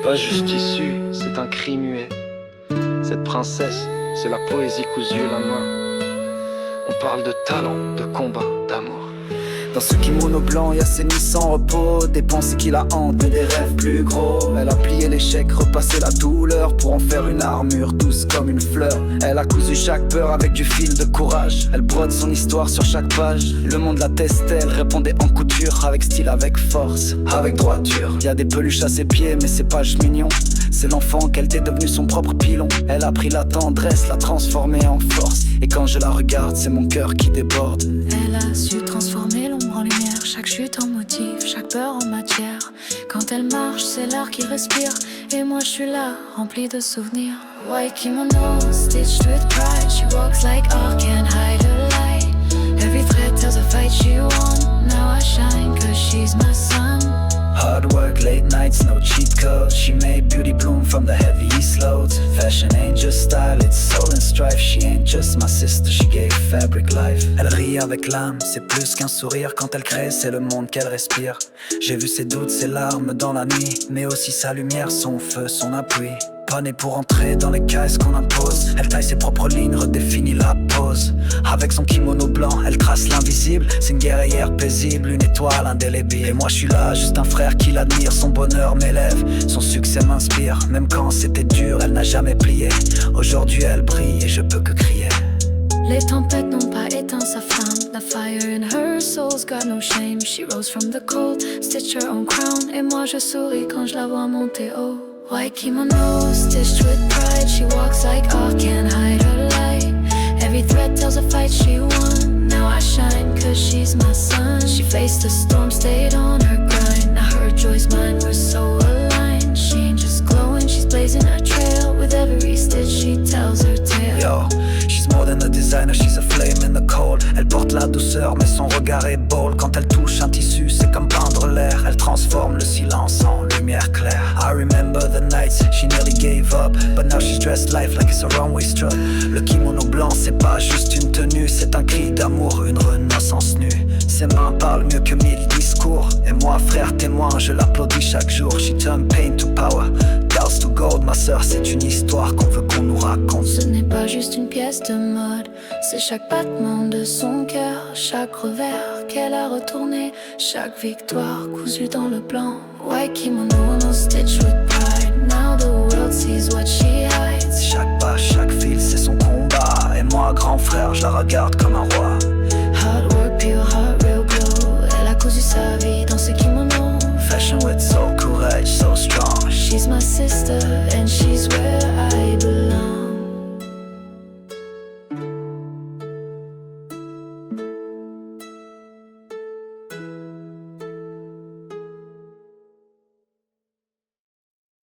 pas juste issue, c'est un cri muet. Cette princesse, c'est la poésie cousue la main. On parle de talent, de combat, d'amour. Dans ce kimono blanc, y'a ses nuits sans repos, des pensées qui la hantent, des rêves plus gros. Elle a plié l'échec, repassé la douleur pour en faire une armure douce comme une fleur. Elle a cousu chaque peur avec du fil de courage. Elle brode son histoire sur chaque page. Le monde la testait, elle répondait en couture, avec style, avec force, avec droiture. Y'a des peluches à ses pieds, mais c'est pas mignon. C'est l'enfant qu'elle était devenue son propre pilon. Elle a pris la tendresse, l'a transformée en force. Et quand je la regarde, c'est mon cœur qui déborde. Elle a su transformer l'ombre en lumière, chaque chute en motif, chaque peur en matière. Quand elle marche, c'est l'air qui respire. Et moi je suis là, rempli de souvenirs. White kimono, stitched with pride. She walks like art, can't hide her light. Every thread tells a fight she won. Now I shine cause she's my sun. Hard work, late nights, no cheat code. She made beauty bloom from the heaviest loads. Fashion ain't just style, it's soul and strife. She ain't just my sister, she gave fabric life. Elle rit avec l'âme, c'est plus qu'un sourire. Quand elle crée, c'est le monde qu'elle respire. J'ai vu ses doutes, ses larmes dans la nuit, mais aussi sa lumière, son feu, son appui. Pas née pour entrer dans les cases qu'on impose. Elle taille ses propres lignes, redéfinit la pose. Avec son kimono blanc, elle trace l'invisible. C'est une guerrière paisible, une étoile indélébile. Et moi je suis là, juste un frère qui l'admire. Son bonheur m'élève, son succès m'inspire. Même quand c'était dur, elle n'a jamais plié. Aujourd'hui elle brille et je peux que crier. Les tempêtes n'ont pas éteint sa flamme. The fire in her soul's got no shame. She rose from the cold, stitched her own crown. Et moi je souris quand je la vois monter haut. White kimono, stitched with pride. She walks like art, can't hide her light. Every thread tells a fight she won. Now I shine cause she's my sun. She faced the storm, stayed on her grind. Now her joy's mine, we're so aligned. She ain't just glowing, she's blazing a trail. With every stitch she tells her tale. Yo, she's more than a designer, she's a flame in the cold. Elle porte la douceur mais son regard est bold. Quand elle touche un tissu, c'est comme peindre l'air. Elle transforme le silence en lumière claire. I remember the nights she nearly gave up, but now she's dressed life like it's a runway strut. Le kimono blanc c'est pas juste une tenue, c'est un cri d'amour, une renaissance nue. Ses mains parlent mieux que 1000 discours. Et moi frère témoin, je l'applaudis chaque jour. She turned pain to power, doubts to gold. Ma sœur c'est une histoire qu'on veut qu'on nous raconte. Ce n'est pas juste une pièce de mode, c'est chaque battement de son cœur, chaque revers qu'elle a retourné, chaque victoire cousue dans le blanc. White kimono, no stitch with pride. Now the world sees what she hides. Chaque pas, chaque fil c'est son combat. Et moi grand frère, je la regarde comme un roi. Hard work, pure heart, real glow. Elle a cousu sa vie